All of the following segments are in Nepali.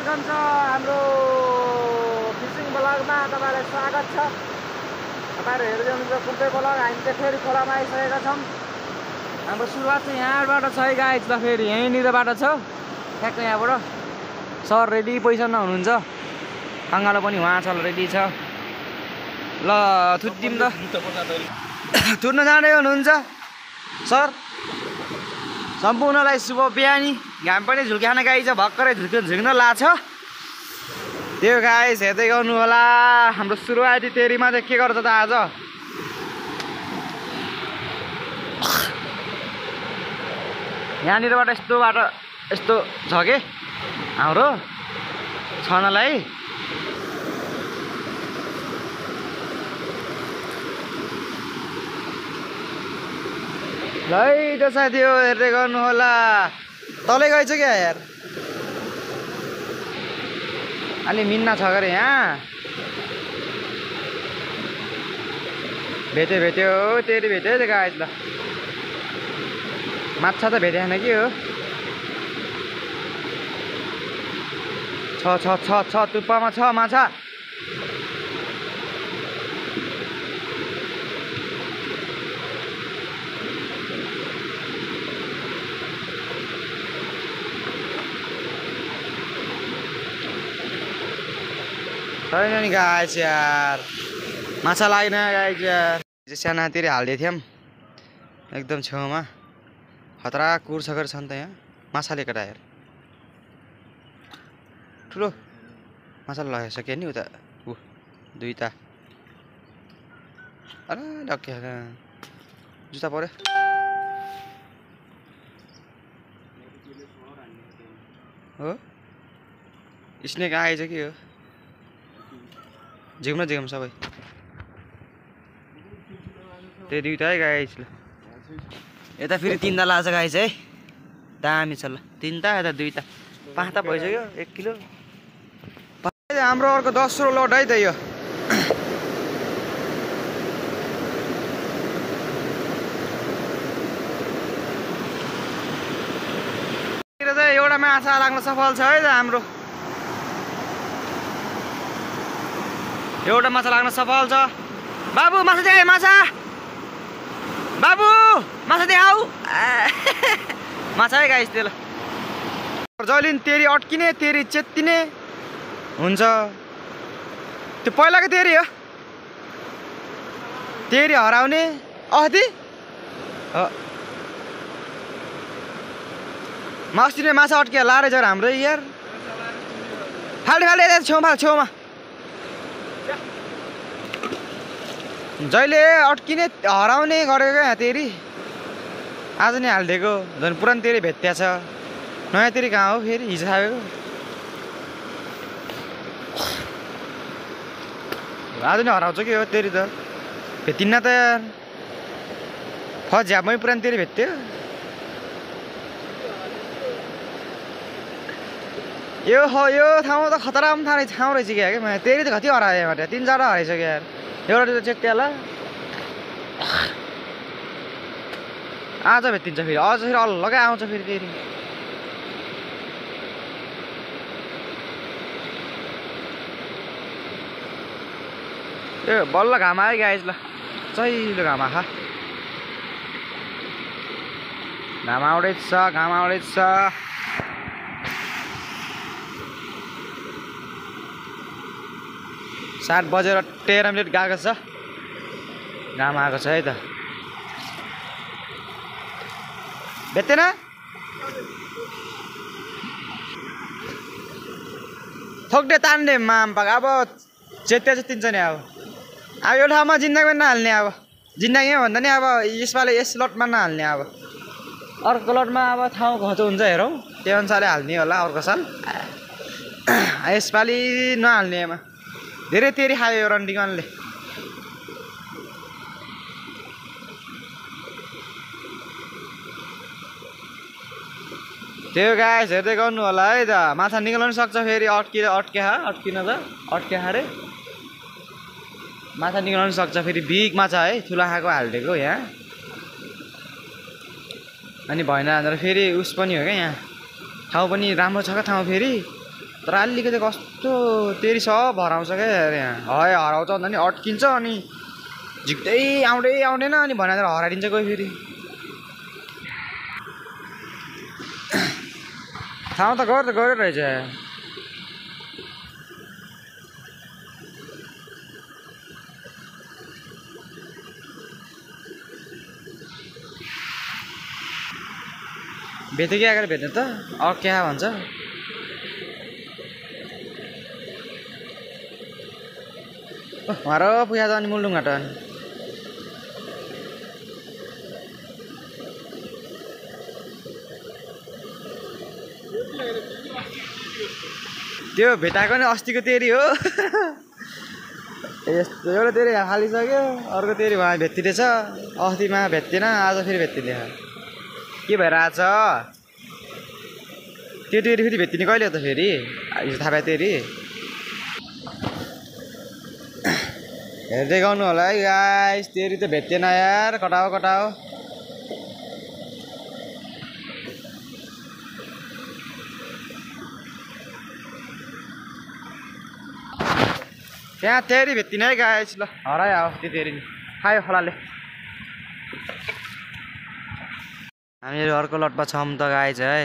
वेलकम छ हाम्रो फिसिङ ब्लगमा तपाईहरुलाई स्वागत छ। तपाईहरु हेर्दै हुनुहुन्छ कुन चाहिँ ब्लग। हामी चाहिँ फेरि खोलामा आइसकेका छौं। हाम्रो सुरुवात चाहिँ यहाँबाट छ है गाइस। ल फेरि यहीँनिरबाट छ ठ्याक्क यहाँबाट। सर रेडी पोजिसनमा हुनुहुन्छ। काङ्गालो पनि वहाँ छ रेडी छ। ल थुट्टिम त थुट्न जाँदै हुनुहुन्छ सर। सम्पूर्णलाई शुभ बिहानी। घाम पनि झुल्क्यान गइछ, भर्खरै झुक्न लाग्छ। त्यो गाइस हेर्दै गर्नु होला। हाम्रो सुरुवाती तेरीमा चाहिँ के गर्छ त आज। यहाँनिरबाट यस्तो बाटो यस्तो छ के हाम्रो छनलाई। है त साथी हो हेर्दै गर्नु होला। तलै गएछ क्या यार। अलि मिन्ना छ गरे यहाँ। भेट्यो तेरी भेट्यो त गाइस। ल माछा त भेटेन के हो। छ टुप्पामा छ माछा। छैन नि गाइस यार, माछा लागेन गाइस यार। सानातिर हाल्दै थियौँ एकदम छेउमा। खतरा कुर्छकर छन् त यहाँ माछाले कटा यार। ठुलो माछा लगाइसक्यो नि उता दुईटा। अरे डक्के जुत्ता पर्यो। हो स्नेक आएछ कि हो। झिक्म सबै त्यो दुईटा है गाइस। ल यता फेरि तीनटा लाग्छ गाइस है। दामी छ। ल तीनटा यता दुईटा, पाँचटा भइसक्यो। 1 किलो हाम्रो अर्को 10 लोड है त यो। एउटा माछा लाग्न सफल छ है त हाम्रो। एउटा माछा लाग्न सफल छ। बाबु माछा देखाए, माछा बाबु माछा देखाऊ। माछा है गाइस त्यो। ल जहिले तेरी अड्किने तेरी चेत्तिने हुन्छ। त्यो पहिलाको तेरी हो। तेरी हराउने अस्ति अस्ति नै माछा अड्किया लारे जर हाम्रो यार। फाल्टे छेउमा जहिले अड्किने हराउने गरेको यहाँ तेरी। आज नै हालिदिएको झन् पुरानो तेरी भेट्या छ। नयाँ तेरी कहाँ हो फेरि हिजो खाएको। आज नै हराउँछ कि हो तेरी त। भेटिन्न त यार। फर्स्ट झ्यापमै पुरानो तेरी भेट्यो। यो ठाउँ त खतरा ठाउँ रहेछ क्या। तेरी त कति हरायो यहाँ। 3-4 हराइसक्यो यार। एउटा त चेक्ट्याला आज भेटिन्छ फेरि। अझ फेरि अलग्गै आउँछ फेरि तेरी। ए बल्ल घाम आयो गाइस। ल चहिलो घाम आखा। घाम आउँदैछ। 7 बजेर 13 मिनट गएको छ। घाम आएको छ है त। भेट्दैन थोक्टे तान्ने माम्पा। अब चेत्तिन्छ नि। अब यो ठाउँमा जिन्दगीमा नहाल्ने। अब जिन्दगीमा भन्दा नि अब यसपालि यस लटमा नहाल्ने। अब अर्को लटमा अब ठाउँ घचो हुन्छ हेरौँ, त्यो अनुसारले हाल्ने होला अर्को साल। यसपालि नहाल्नेमा धेरै तेरी खायो रन्डिगनले। त्यो गाइस हेर्दै गर्नु होला है त। माछा निकाल्नु पनि सक्छ फेरि। अड्किन त अड्के रे माछा निकाल्नु पनि सक्छ फेरि। बिग माछा है, ठुला खाएको हालिदिएको यहाँ। अनि भएन भनेर फेरि उस पनि हो क्या यहाँ। ठाउँ पनि राम्रो छ क्या ठाउँ फेरि। तर अलिकति कस्तो तेरि सब हराउँछ क्या यहाँ है हराउँछ भन्दा नि अड्किन्छ अनि झिक्दै आउँदैन अनि भनेर हराइदिन्छ कोही फेरि ठाउँ त गऱ्यो रहेछ बेच्यो कि आएर भेट्ने त क्या भन्छ हर पुगा त अनि मुलुङघाट अनि त्यो भेटाएको नि अस्तिको तेरी हो यस्तो एउटा तेरी फालिसक्यो अर्को तेरी उहाँ भेटिरहेछ अस्तिमा भेट्दैन आज फेरि भेटिदिए के भइरहेछ त्यो तेरी फेरि भेटिने कहिले हो त फेरि थाहा पायो तेरी हेर्दै गर्नु होला है गाइस तेरी त भेट्दैन यार कटाओ त्यहाँ तेरी भेट्दिन है गाइस ल हरायो त्यो तेरी नि खायो खोलाले हामीहरू अर्को लटमा छौँ त गाइस है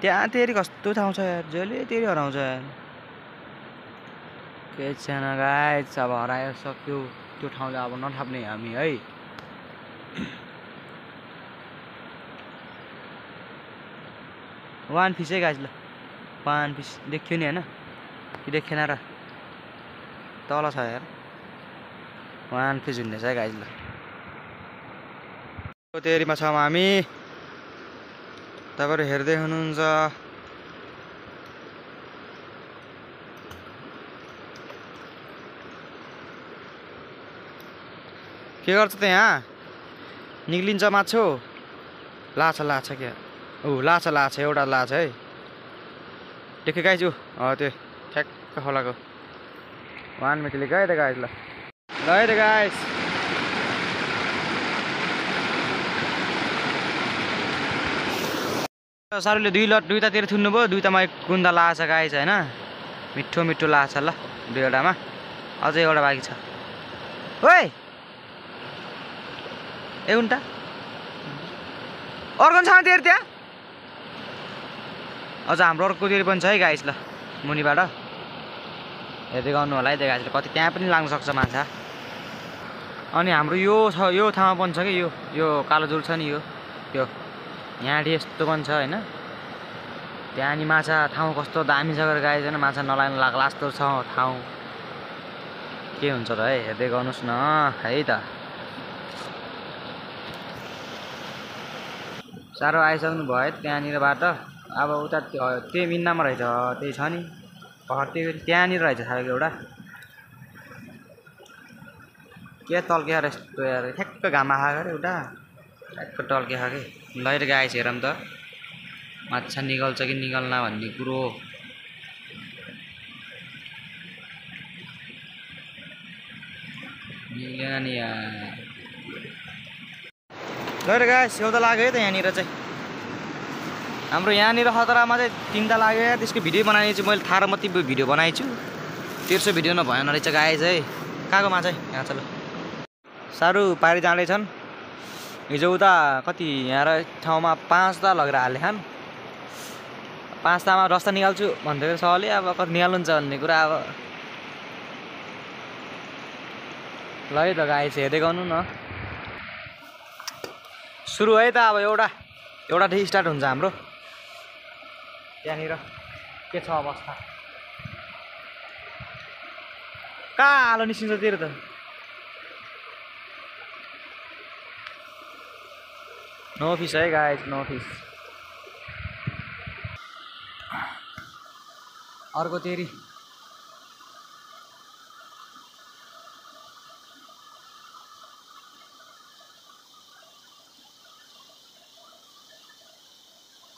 त्यहाँ तेरी कस्तो ठाउँ छ यार जहिले तेरी हराउँछ यार केही छैन गाइस अब हरायो सक्यो त्यो ठाउँले अब नथाप्ने हामी है वान फिस है गाइस ल वान फिस देखियो नि होइन कि देखेन र तल छ यार वान फिस हुनेछ है गाइस ल तेरीमा छौँ हामी तपाईँहरू हेर्दै हुनुहुन्छ के गर्छ त यहाँ निक्लिन्छ माछो लाछ क्या लाछ एउटा लाछ है देखेँ गाइस त्यो ठ्याक्क खोलाको वान मिटरले गयो त गाइस ल है त गाइस सारूले दुईवटातिर थुन्नुभयो दुईवटामा कुन्दा लाछ गाइस होइन मिठो लाछ ल दुईवटामा अझै एउटा बाँकी छ ओइ ए उन्टा अर्को छ तेरी त्यहाँ अझ हाम्रो अर्को तेरी पनि छ है गाइस ल मुनिबाट हेर्दै गर्नु होला है त्यो गाइस कति त्यहाँ पनि लाग्न सक्छ माछा अनि हाम्रो यो छ यो ठाउँमा पनि छ कि यो कालो जुल छ नि यो यहाँ यस्तो पनि छ होइन त्यहाँ नि माछा ठाउँ कस्तो दामी छ गाइस होइन माछा नलाग्न लाग्ला जस्तो छ ठाउँ के हुन्छ त है हेर्दै गर्नुहोस् न है त साह्रो आइसक्नु भयो है त्यहाँनिरबाट अब उता त्यही मिन्नामा रहेछ त्यही छ नि पहाड त्यहाँनिर रहेछ साह्रो एउटा के तल्के यस्तो यार ठ्याक्क घाममा खाएको अरे एउटा ठ्याक्क टल्के खाएको लैर गाइस हेरौँ त माछा निकाल्छ कि निकाल्न भन्ने कुरो निकाल्न नि लैर गाइस एउटा लाग्यो है त यहाँनिर चाहिँ हाम्रो यहाँनिर खतरामा चाहिँ तिनवटा लाग्यो यार त्यसको भिडियो बनाइदिन्छु मैले थाहा मात्रै भिडियो बनाइछु तेर्सो भिडियो नभएन रहेछ गाइस है कहाँको माछा यहाँ चल साह्रो पारी जाँदैछन् हिजो उता कति यहाँ ठाउँमा 5टा लगेर हाले खान 5टामा रस्ता निकाल्छु भन्दै सरले अब कति निकाल्नुहुन्छ भन्ने कुरा अब ल है त गाइस हेर्दै गर्नु न सुरु है त अब एउटादेखि स्टार्ट हुन्छ हाम्रो त्यहाँनिर के छ अवस्था कहाँ आलो निस्किन्छ तेरो त नो फिस है गाइस नो फिस अर्को तेरी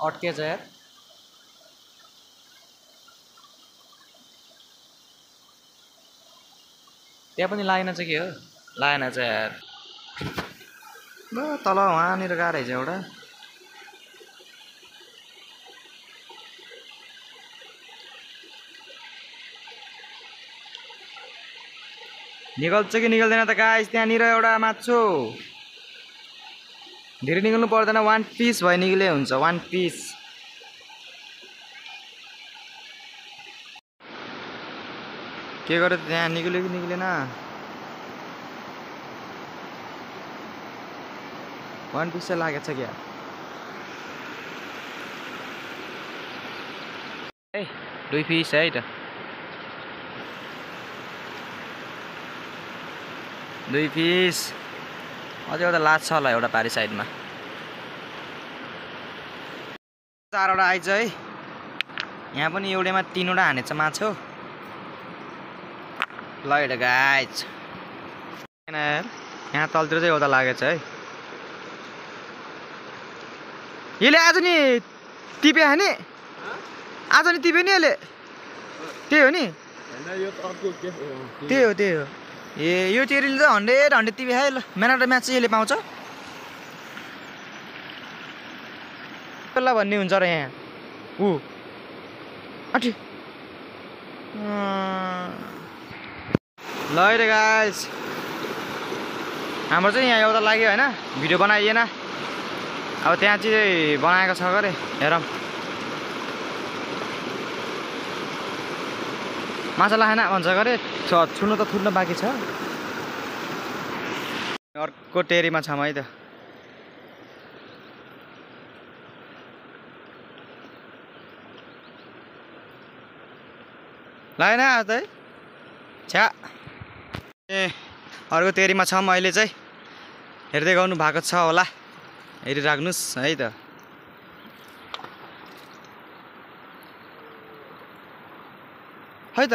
अड्केछ यार त्यहाँ पनि लागेन चाहिँ के हो लागेन चाहिँ यार तल वहाँनिर गएको रहेछ एउटा निकल्छ कि निकल्दैन त गाइस त्यहाँनिर एउटा माछो धेरै निकाल्नु पर्दैन 1 पिस भए निक्ले हुन्छ 1 पिस के गर्यो त्यहाँ निक्ल्यो कि निक्लेन 1 पिस चाहिँ लागेछ क्या ए 2 पिस है त 2 पिस अझै एउटा लाज छ होला एउटा पारी साइडमा 4 वटा आइज है यहाँ पनि एउटैमा 3 वटा हानेछ माछो ल हेर गाइस यहाँ तलतिर चाहिँ एउटा लागेछ है यसले आज नि टिपे हाने आज नि टिपे नि यसले त्यही हो नि त्यही हो ए यो टेरीले त 100 टिपे खायो ल म्यान अफ द म्याच चाहिँ यसले पाउँछ ल भन्ने हुन्छ र यहाँ ऊ अठी ल रे गाइस हाम्रो चाहिँ यहाँ एउटा लाग्यो होइन भिडियो बनाइएन अब त्यहाँ चाहिँ बनाएको छ गरे हेरौँ माछा लागेन भन्छ गरे छुनु त थुट्न बाँकी छ अर्को टेरीमा छौँ है त लागेन आज है छ्या ए अर्को टेरीमा छौँ अहिले चाहिँ हेर्दै गर्नु भएको छ होला हेरिराख्नुहोस् है त है त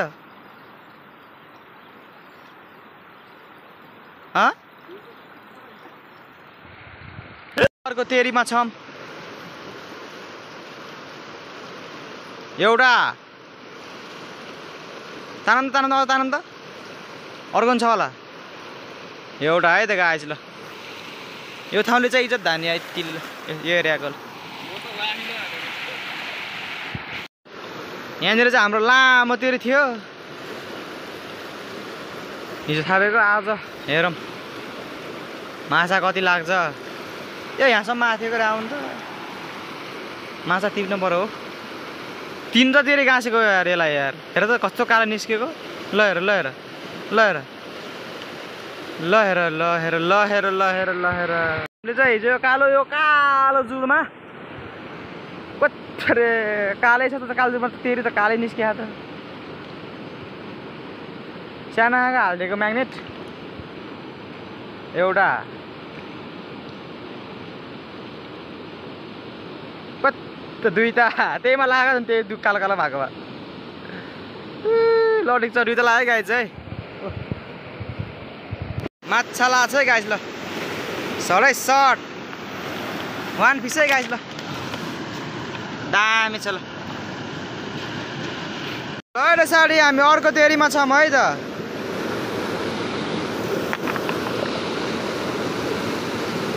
अर्को तेरीमा छौँ एउटा तानन्द अर्को छ होला एउटा है त गाइस ल यो ठाउँले चाहिँ इज्जत धानी है तिल यो एरियाको यहाँनिर चाहिँ हाम्रो लामो तेरी थियो हिजो थापेको आज हेरौँ माछा कति लाग्छ ए यहाँसम्म आथेको आउनु त माछा टिप्नु पर्यो हो 3 त तेरी गाँसेको यार यसलाई यार हेर त कस्तो कालो निस्केको ल हेर ल हेर ल हेर ल हेर ल हेर ल हेर ल हेर ल हेर हामीले चाहिँ हिजो यो कालो जुलमा कत्रे कालै छ त कालो जुलमा तेरी त कालै निस्किया त साना हालिदिएको म्याग्नेट एउटा कत्त दुईटा त्यहीमा लाग्यो नि त्यही कालो कालो भएको भए ल ठिक छ दुईटा लाग्यो गाइस है माछा लाग्छ है गाइस ल सडै सर्ट 1 पिस है गाइस ल दामी छ ल ल साडी हामी अर्को तेरीमा छौँ है त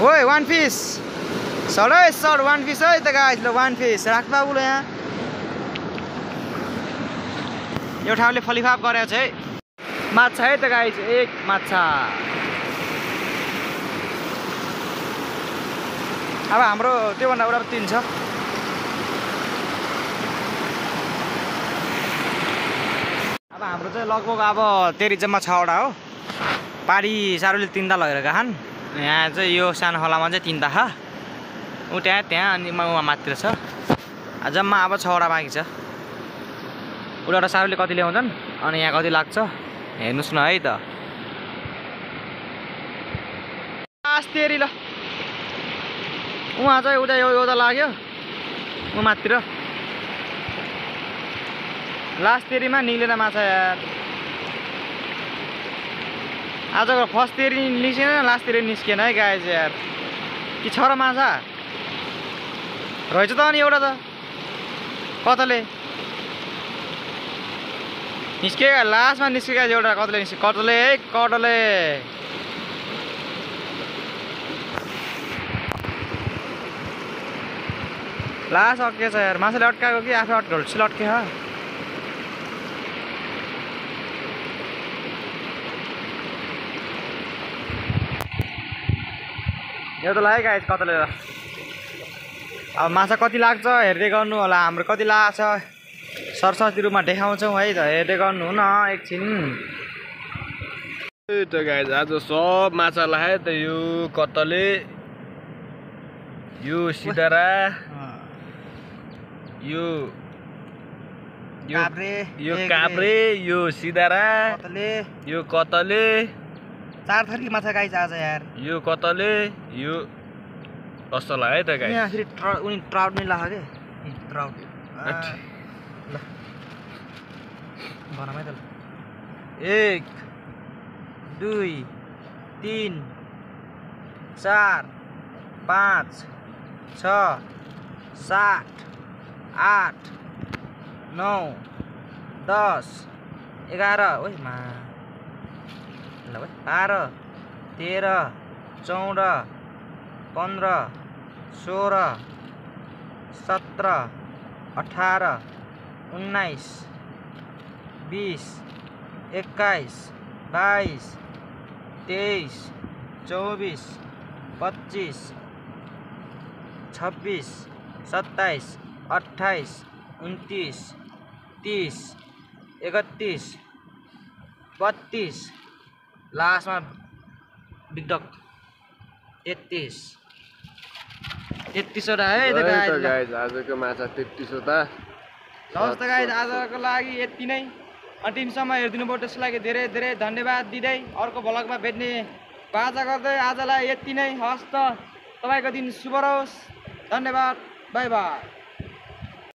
ओइ 1 पिस सडै सर्ट 1 पिस है त गाइस ल 1 पिस राख बाबुले यहाँ यो ठाउँले फलिफाप गरेको छ है माछा है त गाइस एक माछा अब हाम्रो त्योभन्दा एउटा 3 छ अब हाम्रो चाहिँ लगभग अब तेरी जम्मा 6 वटा हो पारी सारूले 3टा लगेर गएछन् यहाँ चाहिँ यो सानो खोलामा चाहिँ 3टा छ ऊ त्यहाँ अनि उहाँ मात्र छ जम्मा अब 6 वटा बाँकी छ उता सारूले कति ल्याउँछन् अनि यहाँ कति लाग्छ हेर्नुहोस् न है त तेरी ल उहाँ चाहिँ उता एउटा लाग्यो ऊ मातिर लास्ट तेरीमा निक्लेन माछा यार आजको फर्स्ट तेरी निस्केन लास्ट तेरी निस्केन है गाइस यार कि छ र माछा रहेछ त अनि एउटा त कतले निस्केको लास्टमा निस्केको एउटा कतले निस्क्यो कतले है कटले ला सकेछ यार माछाले अड्काएको कि आफै अड्काएको जस्तो लट्के हो यो त लाग्यो गाइस कतले अब माछा कति लाग्छ हेर्दै गर्नु होला हाम्रो कति लाग्छ सरस्वती रूपमा देखाउँछौँ है त हेर्दै गर्नु न एकछिन त गाइस आज सब माछा लाग्यो त यो कतले यो सिधारा यो काभ्रे यो सिधारा यो कतले 4 थरीको माछा गाइस आज यार यो कतले यो कस्तो लाग्यो त गाइस यहाँ फेरि उनी ट्राउट नै लाग्यो के ट्राउट ल बनामै त ल 1 2 3 4 5 6 7 8 9 10 11 ओइ मा ल भाइ 12 13 14 15 16 17 18 19 20 21 22 23 24 25 26 27 28 29 30 31 32 लास्टमा बिगडक 33 वटा है त गाइस आजको माछा 33 वटा हस् त गाइस आजको लागि यति नै अन्तिमसम्म हेरिदिनु भयो त्यसको लागि धेरै धेरै धन्यवाद दिँदै अर्को भ्लगमा भेट्ने बाचा गर्दै आजलाई यति नै हस् त तपाईँको दिन शुभ रहोस् धन्यवाद बाई बाई